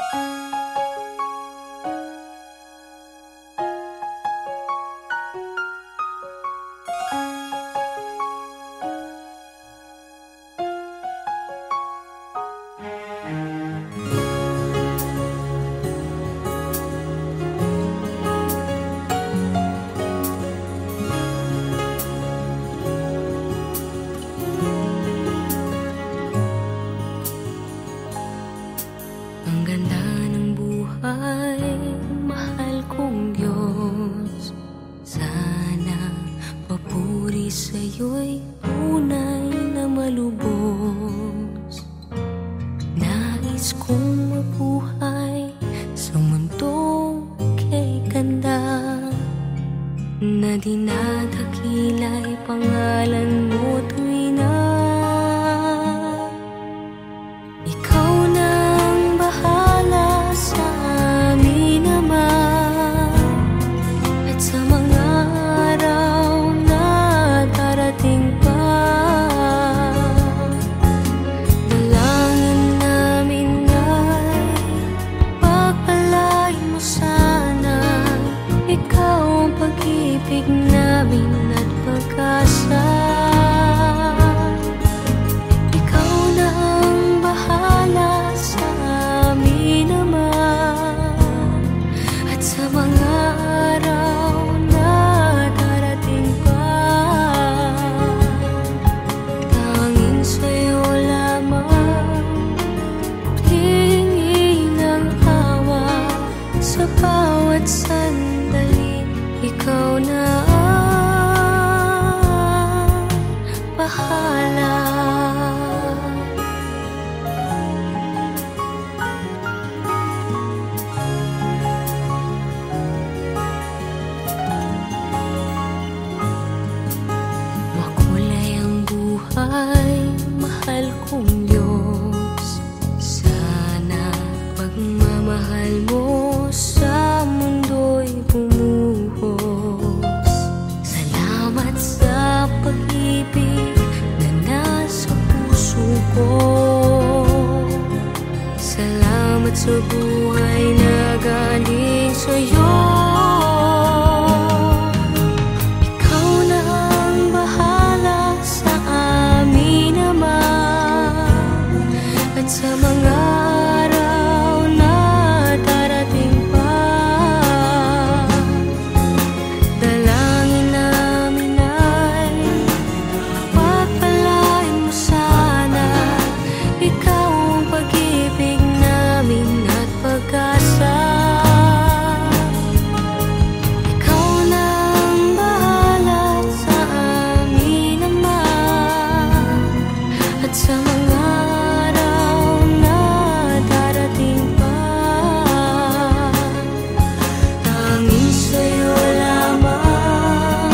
Ang ganda ng buhay, mahal kong Diyos. Sana papuri sa'yo'y tunay na malubos. Nais kong mabuhay sa mundong kay ganda, na dinadakila'y pangalan mo tuwing na ikaw nang bahala sa amin naman. At sa mga araw na darating pa, dalangin namin ay pagpalain mo sana. Ikaw ang pag-ibig namin at pag-asa. Ikaw na ang bahala sa amin naman. At sa mga araw na darating pa, tanging sa'yo lamang hihingi ng awa. Sa bawat sandali, ikaw na ang bahala. Makulay ang buhay, mahal kong Diyos. Sana pagmamahal mo sa mundo'y bumuhos. Salamat sa pag-ibig na nasa puso ko. Salamat sa buhay na galing sa'yo. Ikaw na ang bahala sa amin naman. At sa mga araw na darating pa, dalangin namin ay pagpalain mo sana. Ikaw ang pag-ibig namin at pag-asa. Ikaw na ang bahala sa amin naman. At sa mga araw na darating pa, tanging sa'yo lamang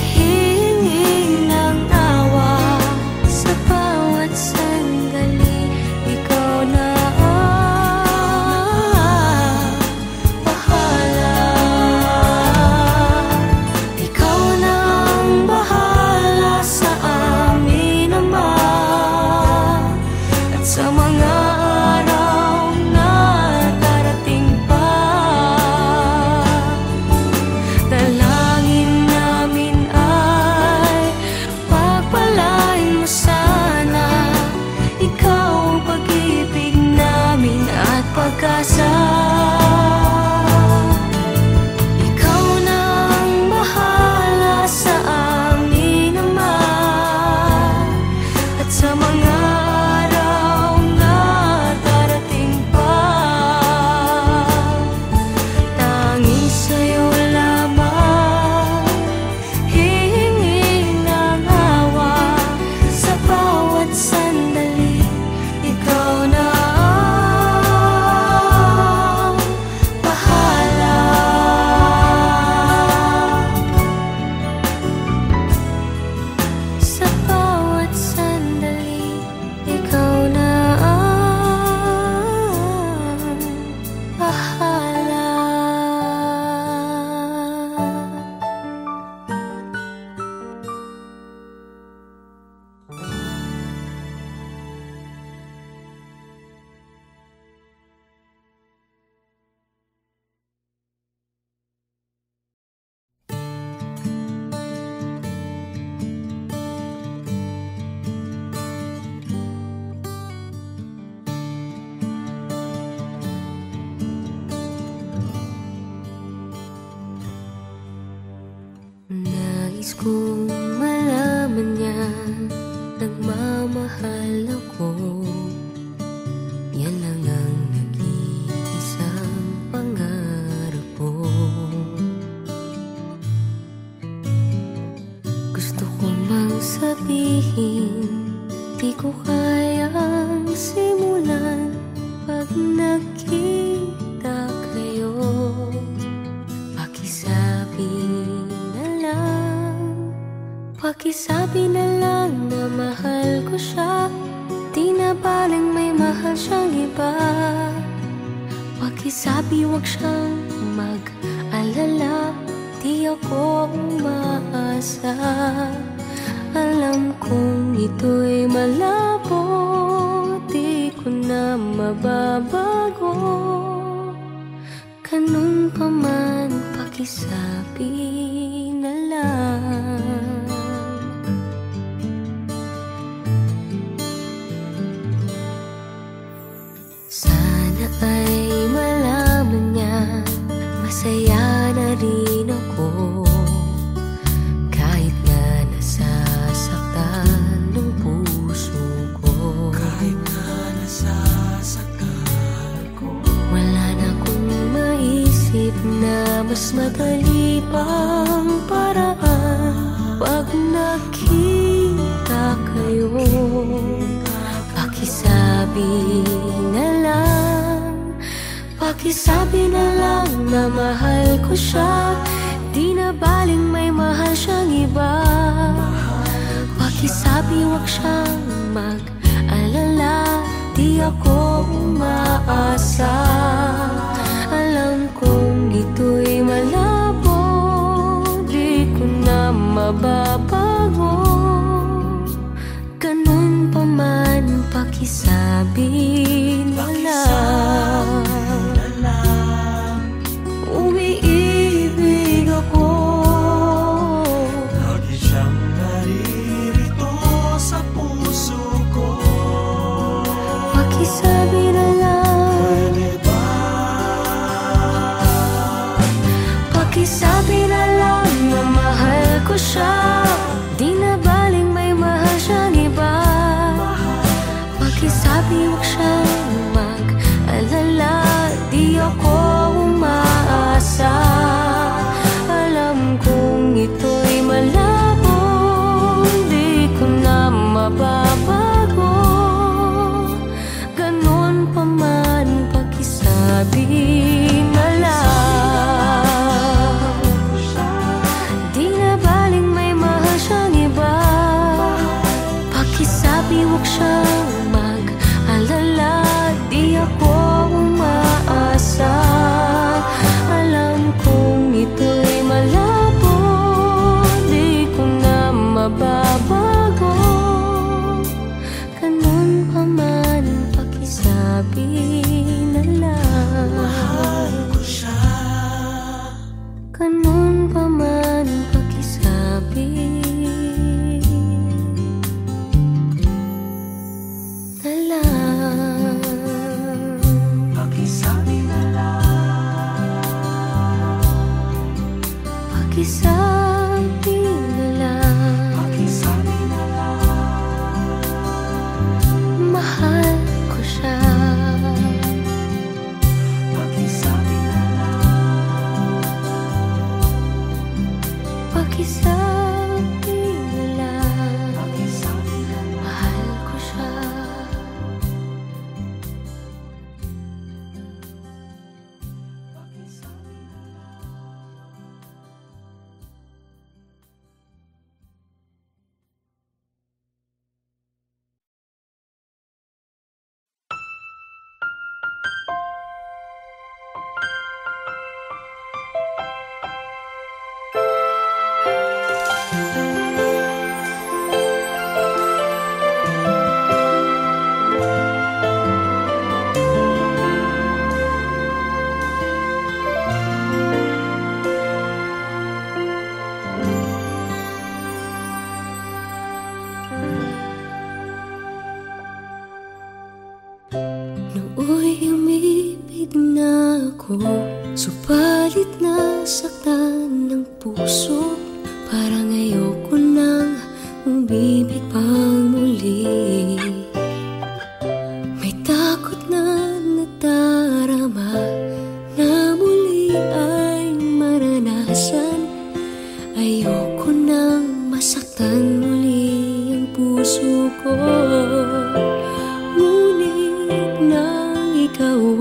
hihingi ng awa. Sa bawat sandali, ikaw na ang bahala. Ikaw na ang bahala sa amin naman. At sa mga araw na darating pa, dalangin namin ay pagpalain mo sana. Ikaw ang pag-ibig namin at pag-asa. Ikaw na ang bahala sa amin naman. At sa mga araw na darating pa, tanging sa'yo lamang hihingi ng awa. Sa bawat sandali, ikaw na ang kong malaman niya nagmamahal ako. Yan lang ang nag-iisang pangarap ko. Gusto ko mang sabihin, di ko kayang simulan pag nakita kayo. Pakisabi na lang na mahal ko siya, di na baling may mahal siyang iba. Pakisabi wag siyang mag-alala, di ako umaasa. Alam kong ito'y malabo, di ko na mababago. Ganun pa man, pakisabi na lang. Sana ay malaman niya, masaya na rin ako. Kahit na nasasaktan ng puso ko. Kahit na nasasaktan ko. Wala na akong maisip na mas madali pang paraan. Pag nakita kayo, pakisabi na lang, pakisabi na lang na mahal ko siya, di na baling may mahal siyang iba. Pakisabi wag siyang mag-alala, di ako umaasa. Alam kong ito'y malabo, di ko na mababago. Ganun pa man, pakisabi na lang. Umiibig ako, lagi siyang naririto sa puso ko. pakisabi na lang. Pwede ba? Pakisabi na lang na mahal ko siya, di na baling may mahal siyang iba. Pakisabi wag siyang mag-alala, di ako umaasa. Alam kong ito'y malabo, di ko na mababago. Ganun pa man, pakisabi na lang. Di na baling may mahal siyang iba. Pakisabi wag siyang mag-alala, di ako umaasa. Alam kong ito'y malabo, di ko na mababago. Ganun pa man, pakisabi na lang. Mahal ko siya. Ganun pa man, pakisabi na lang. Pakisabi na lang. Pakisabi na lang. Pakisabi na lang. Mahal ko siya. Pakisabi na lang. Pakisabi na lang. Pakisabi na lang. Mahal ko siya. Nooy umibig na ako, subalit nasaktan ng puso. Parang ayoko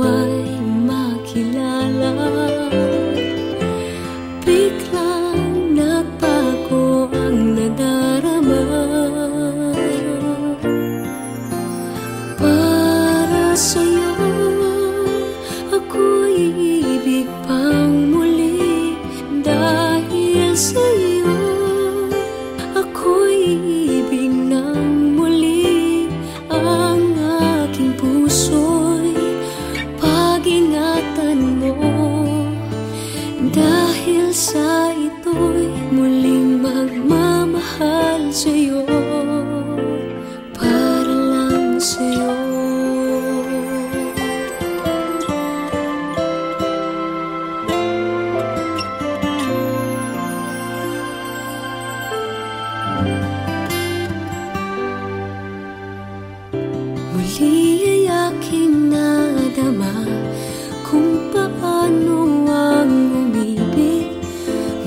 ay makilala. Biglang nagbago ang nadarama. Para sa'yo ako'y ibig pang muli. Dahil sa'yo ako'y ibig ng muli. Ang aking puso'y pag-ingatan mo. Dahil sa ito'y muling magmamahal sa'yo. Para lang sa'yo. Muli ay aking nadama kung paano ang umibig.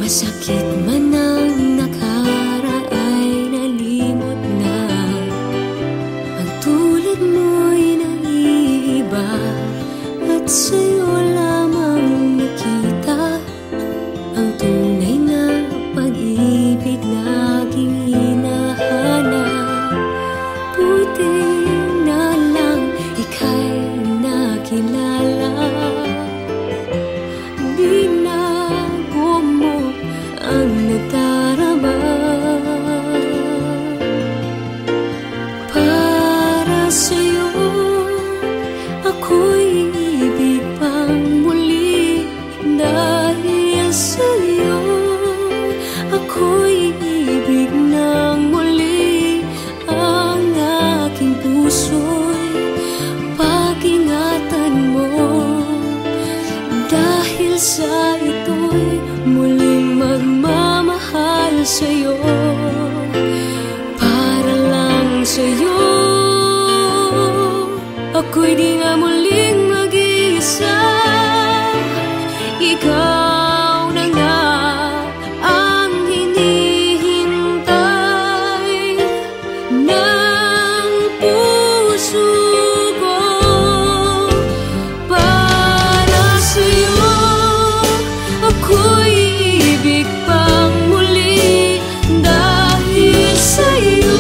Masakit man ang nakaraan, nalimot na. Ang tulad mo'y naiiba, at sa'yo lamang nakita ang tunay na pag-ibig na aking hinahanap. Buti na lang ika'y nakilala. Binago mo ang nadarama. Para sa'yo ako'y ibig pang muli. Dahil sa'yo ako'y ibig ng muli. Ang aking puso'y pag-ingatan mo. Dahil sa ito'y muling magmamahal sa'yo. Para lang sa'yo ako'y di na muling mag-iisa. Ikaw na nga ang hinihintay ng puso ko. Para sa'yo ako'y ibig pang muli. Dahil sa'yo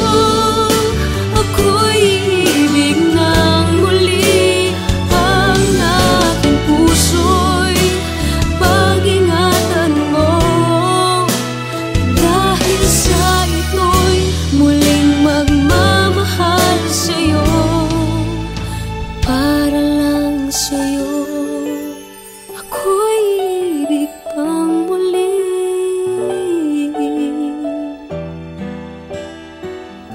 ako'y ibig ng muli. Ang aking puso'y pag-ingatan mo. Dahil sa ito'y muling magmamahal sa'yo. Para lang sa'yo ako'y ibig pang muli.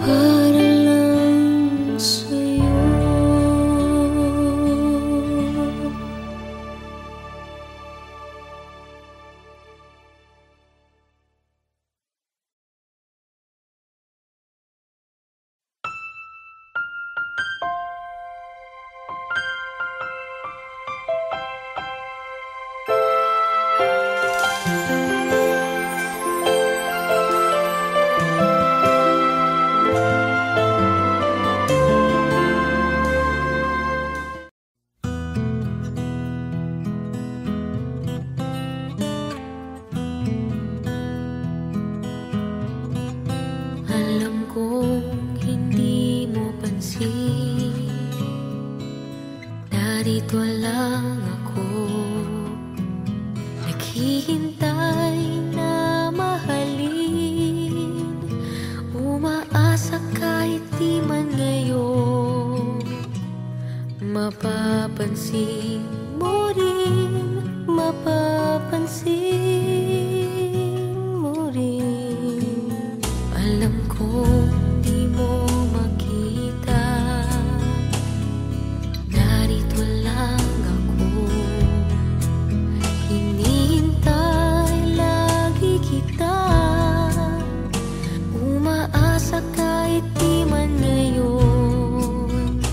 Para lang sa'yo. Alam kong hindi mo pansin, narito lang ako, naghihintay na mahalin. Umaasa kahit di man ngayon, mapapansin mo rin, mapapansin mo rin. Alam kong di mo makita, narito lang ako, hinihintay lagi kita. Umaasa kahit di man ngayon,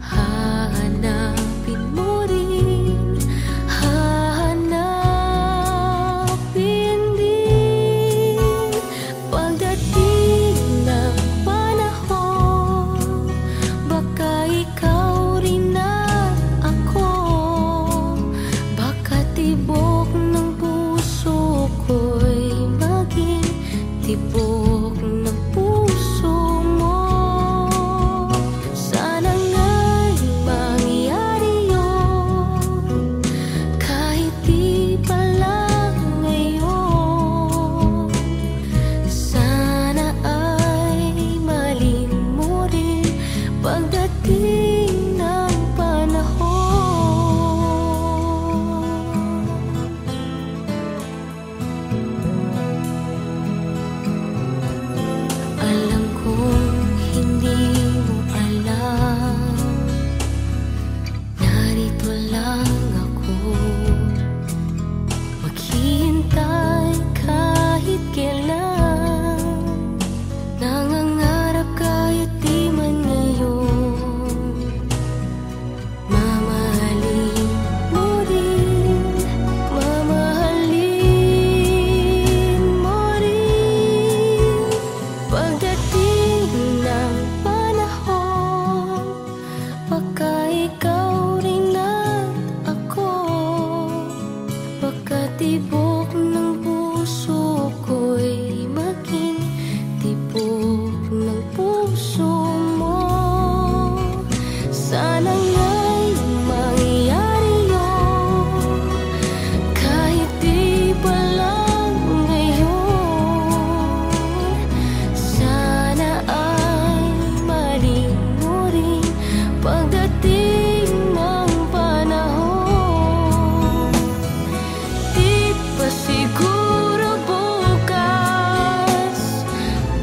hahanapin mo rin, hahanapin Pagkatibok ng puso ko'y maging tibok ng puso mo. Sana nga'y mangyari yun, kahit di pa lang ngayon. Sana ay malin mo rin pagdating ng panahon. Alam kong hindi mo alam, narito lang ako, maghihintay kahit kailan. Nangangarap kahit di man ngayon, mamahalin mo rin, mamahalin mo rin. Pagdating ng panahon, baka ikaw rin at ako. Pagkatibok ng puso ko'y maging tibok ng puso mo. Sana nga'y mangyari yun, kahit di pa lang ngayon. Sana ay malin mo rin pagdating ng panahon. Di pa siguro bukas,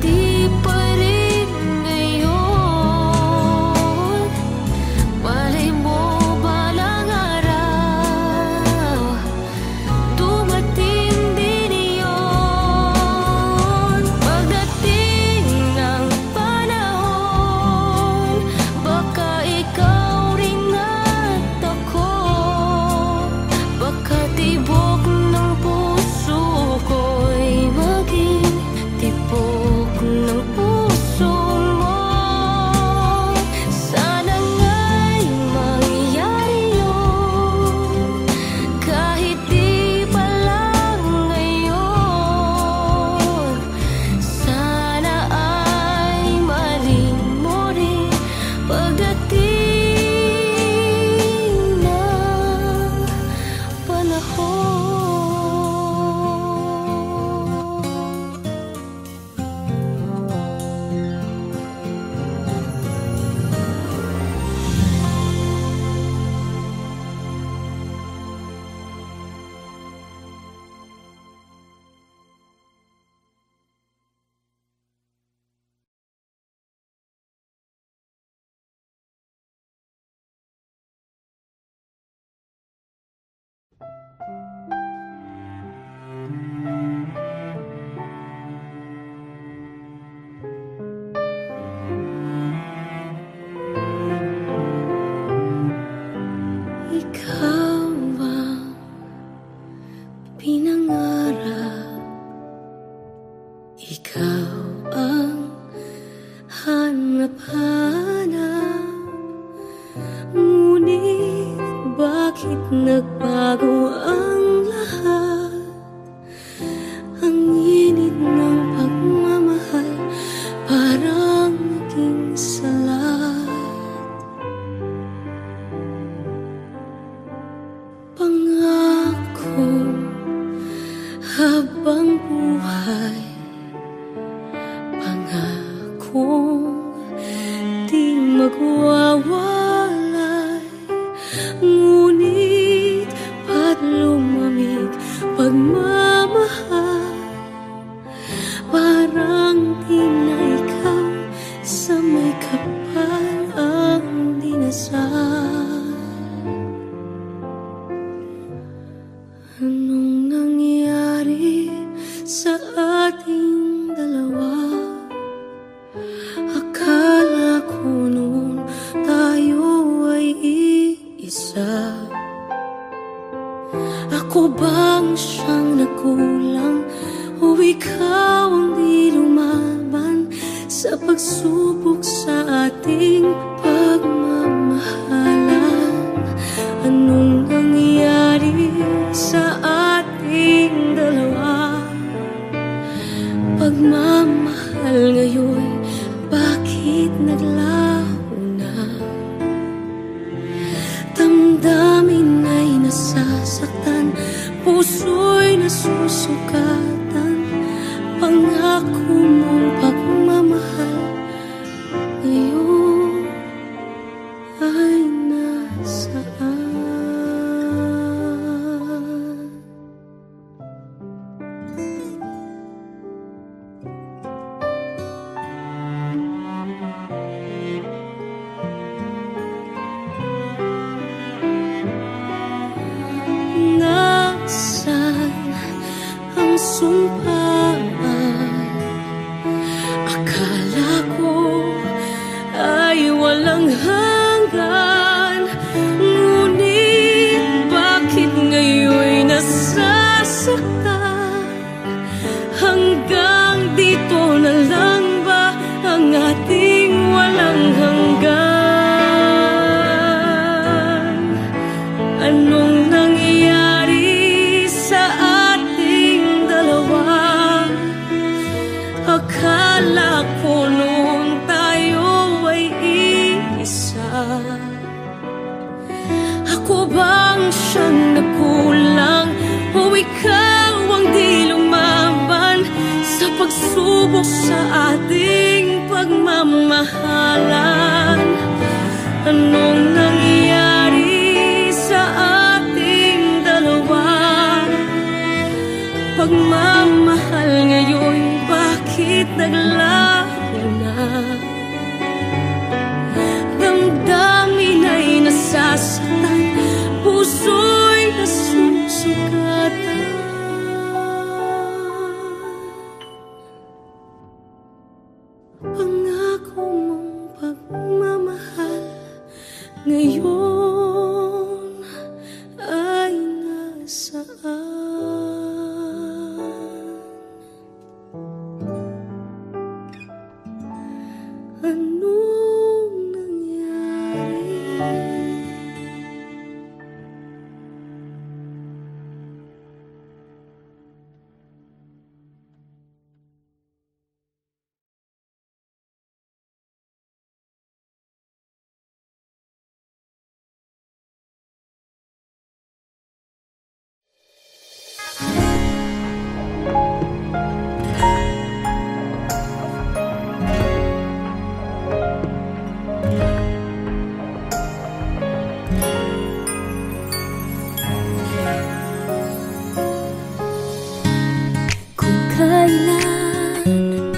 di pa rin ngayon. Malay mo balang araw, dumating din iyon. Pagdating ng panahon, baka ikaw rin at ako. Pagkatibok ng puso ko'y maging tibok ng puso mo. Sana nga'y mangyari yun, kahit di pa lang ngayon. Sana ay malin mo rin pagdating ng panahon. Ikaw ang pinangarap, ikaw ang hanap-hanap. Ngunit bakit nagbago ang lahat? Ang init ng pagmamahal parang naging salat. Pangako habang buhay, pangakong di magwawalay. Ngunit ba't lumamig pagmamahal? Parang di na ikaw sa may kapal ang dinasal. Anong nangyari sa ating dalawa? Akala ko noon tayo ay iisa. Ako bang siyang nagkulang o ikaw ang di lumaban sa pagsubok sa ating pagmamahalan? Anong nangyari sa Anong nangyari sa ating dalawa? Akala ko noon tayo ay iisa. Ako bang siyang nagkulang o ikaw ang di lumaban sa pagsubok sa ating pagmamahalan? Anong nangyari sa ating dalawa? Pagmamahal ngayon, bakit naglaho na? Damdamin ay nasasaktan, puso'y nasusugatan. Pangako mong pagmamahal ngayon ay nasaan? Anong nangyari? Kailan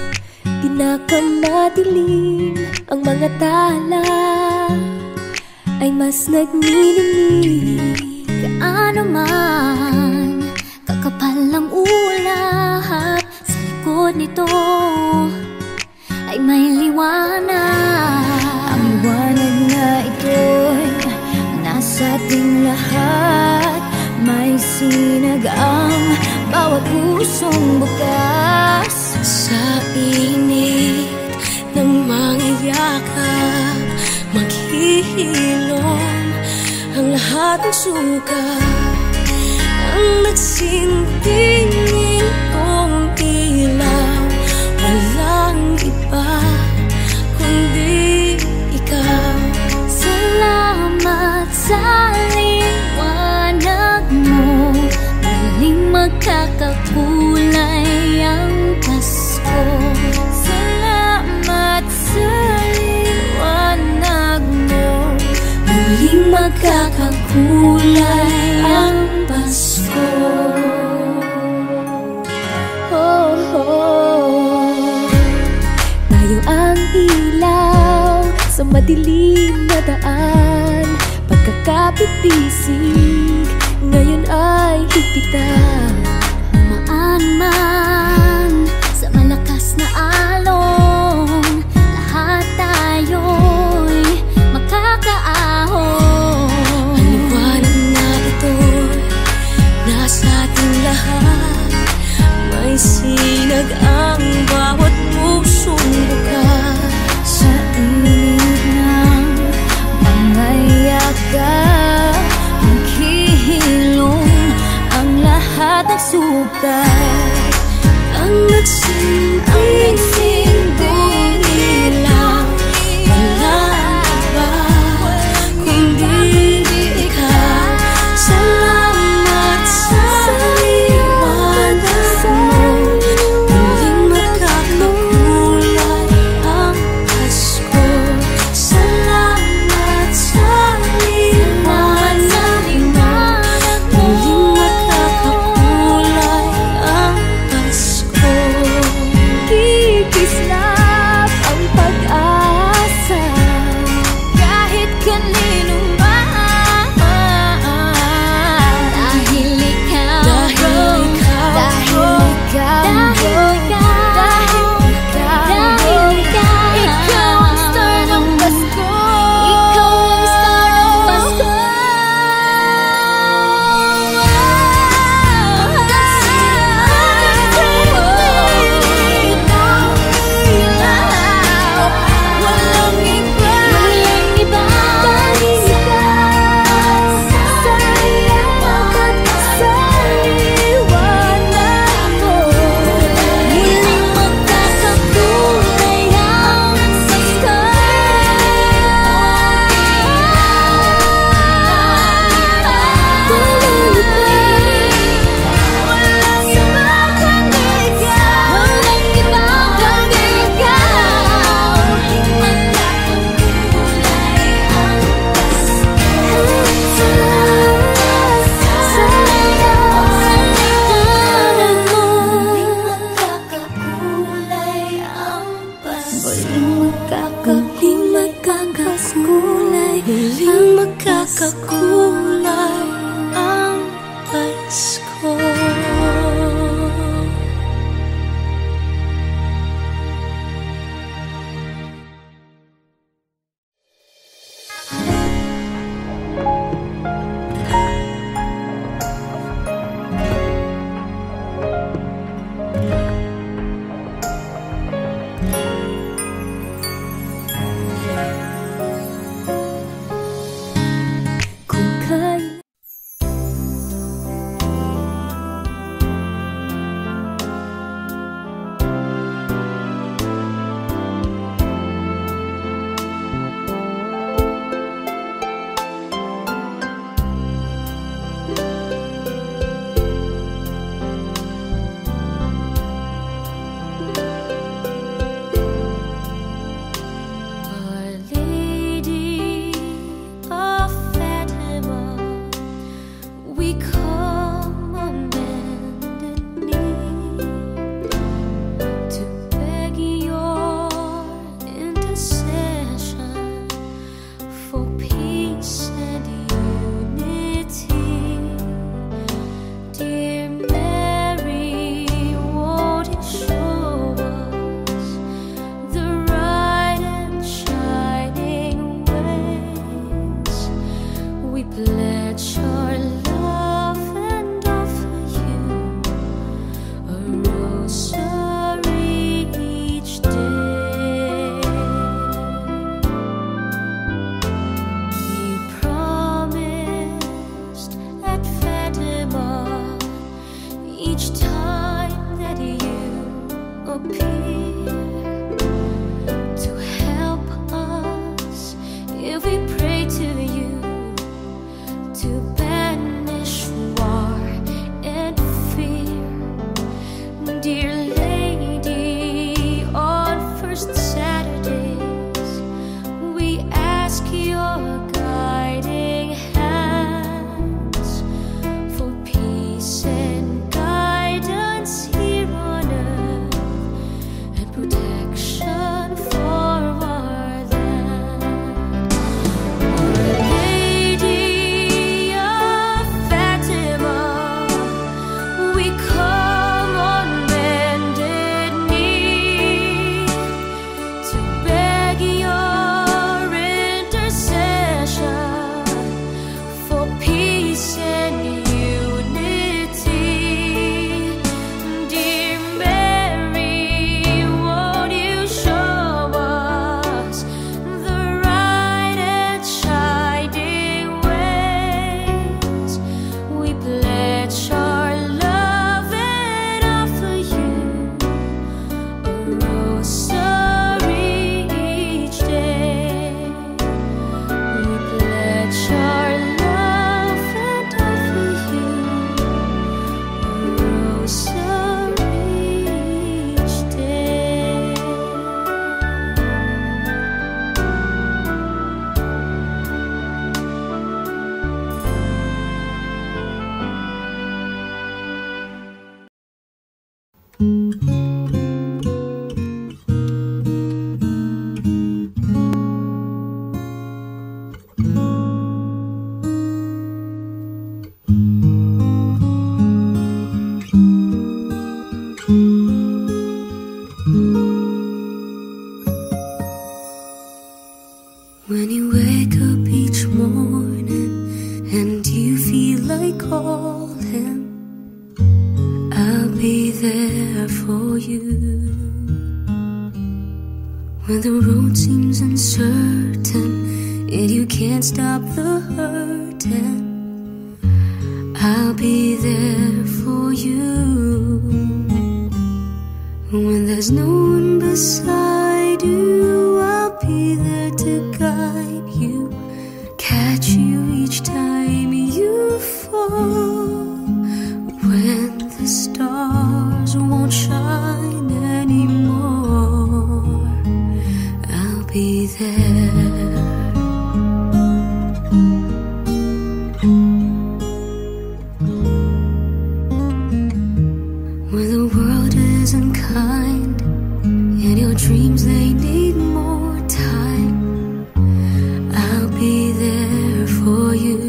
pinakamadilim ang mga tala ay mas nagniningning. Gaano man kakapal ang ulap, sa likod nito ay may liwanag. Ang liwanag na ito'y nasa ating lahat, may sinag ang bawat pusong bukas. Sa init ng mga yakap, maghihilom ang lahat ng sugat. Ang nagsinting itong ilaw, walang iba kundi ikaw. Salamat sa liwanag mo, muling magkakakulay ang Pasko. Salamat sa liwanag mo, muling magkakakulay ang Pasko. Oh, oh. Tayo ang ilaw sa madilim na daan, pagkakapipisig ngayon ay higpitan. Umaan man sa malakas na alon, lahat tayo'y makakaahon. Ang liwanag na ito'y nasa ating lahat, may sinag ang bawat pusong bukas. Sa init ng mga yakap, maghihilom ang lahat ng sugat. Ang nagsinting ilaw, walang iba kundi ikaw. Salamat sa liwanag mo, muling magkakakulay ang Pasko. Salamat sa liwanag mo, muling magkakakulay ang Pasko. appear to help us if we pray to you to banish war and fear. Dear lady, on first Saturdays we ask your guiding hands for peace and guidance here on earth and protection for our land. Our Lady of Fatima, we come on bended knee to beg your intercession for peace and unity. Dear Mary, won't you show us the right and shining ways? We pledge our love and offer you a rosary each day. We pledge our love and offer you a rosary each day. When you wake up each morning and you feel like calling, I'll be there for you. When the road seems uncertain and you can't stop the hurting, I'll be there for you. When there's no one beside you, I'll be there to guide you, catch you each time you fall. When the stars won't shine anymore, I'll be there. When the world isn't kind and your dreams they need more time, I'll be there for you.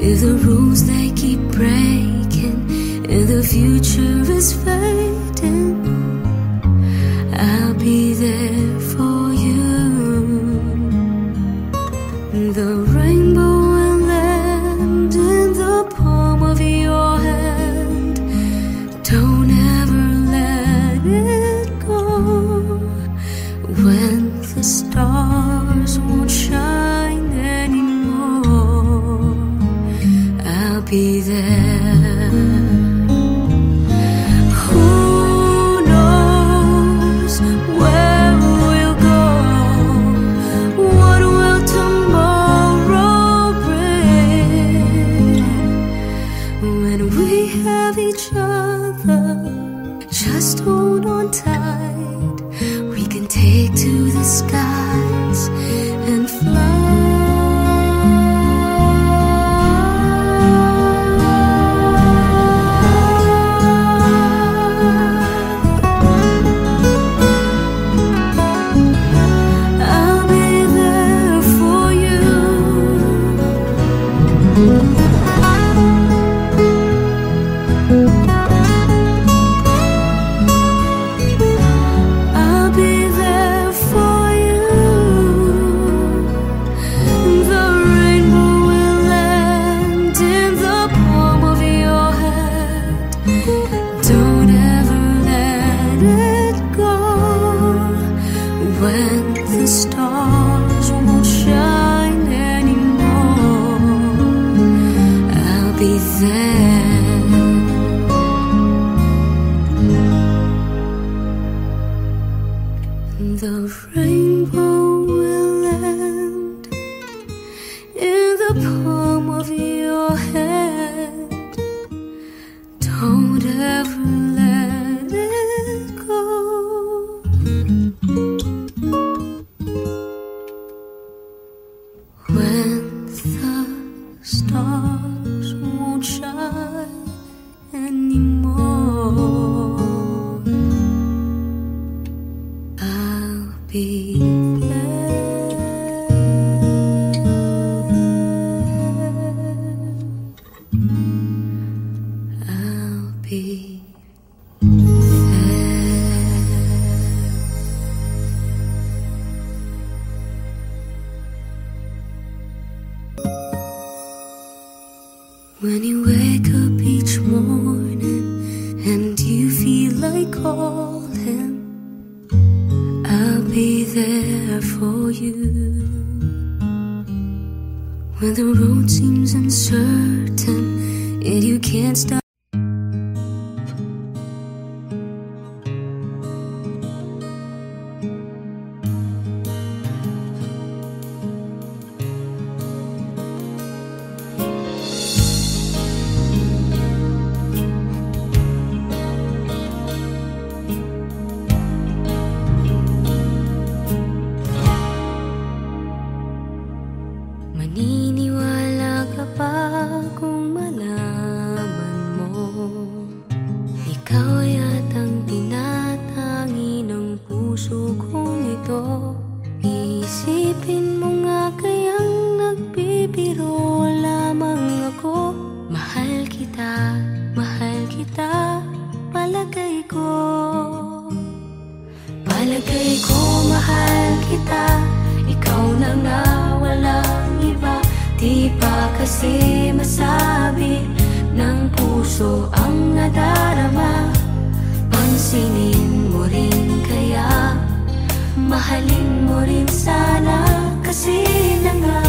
If the rules they keep breaking and the future is fading, I'll be there for you. The rainbow will land in the palm of your hand. Don't ever let it go. When the stars won't shine anymore, I'll be there. Who knows where we'll go? What will tomorrow bring? When we have each other, just hold on tight. We can take to the skies and fly. 'Cause stars won't shine anymore. I'll be there. I'll be when you wake up each morning and you feel like calling, I'll be there for you. When the road seems uncertain and you can't stop. Maniniwala ka ba kung malaman mo ikaw yatang tinatangi ng puso kong ito? Isipin mo nga kayang nagbibiro lamang ako. Mahal kita, palagay ko. Palagay ko mahal kita, ikaw na nga walang iba. Di ba kasi masabi ng puso ang nadarama? Pansinin mo rin kaya, mahalin mo rin sana. Kasi na nga